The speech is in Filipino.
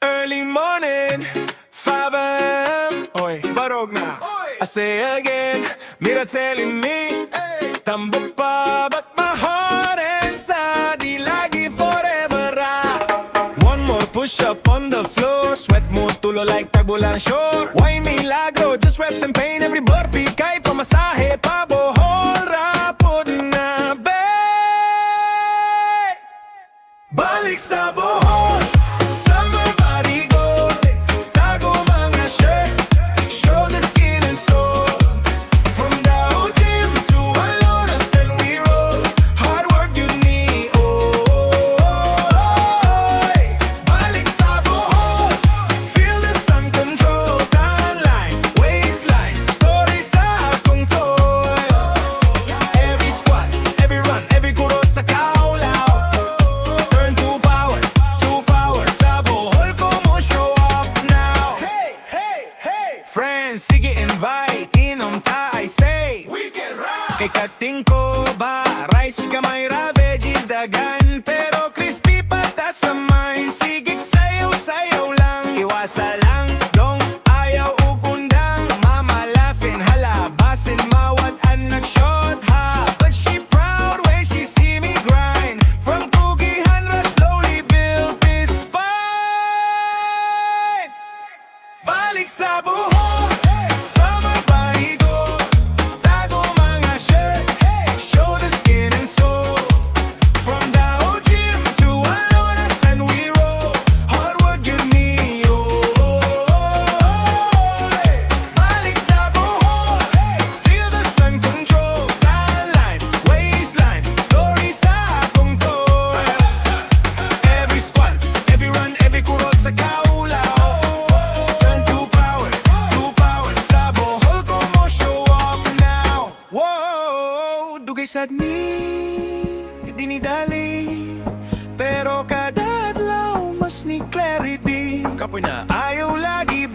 Early morning, 5 a.m. Oy, barog na. I say again, mira telling me, tambok pa, but my heart inside, di lagi forever One more push up on the floor, sweat mo tulo like tagbulan shore. Why milagro, just reps and pain, every burpee, kay pamasahe pa bohol, rapod na balik sa bohol, summer body goal, tago mga shirt, show the skin and soul. From the gym to Alonas and we roll, hard work you need, balik sa bohol, feel the sun control, tan line, waistline, story sa akong toy. Every squat, every run, every kurot sa kaulaw, turn to power sa bohol ko mo show off now. Hey, friends, sige invite, inom ta I say, we can rock. Kay kating ko ba, rice kamay ra, veggies dagan, pero crispy pata sa mine. Sige sayaw lang, iwasa lang, dong ayaw ugundang. Mama laughing, halabasin mawat an nag-shot ha. But she proud when she see me grind. From Tugihan ra slowly build this spine. Balik sa buhol, summer body goal, tago mga shirt, show the skin and soul. From the gym to Alonas and we roll, hard work give me balik sa buhol, feel the sun control, tan line, waistline, story sa akong toy. Every squat, every run, every kurot sa kaulaw, turn to power sa bohol ko mo show off now. Whoa, dugay sad ni dinidali, pero kada adlaw mas ni clarity. Kapoy na, ayaw lagi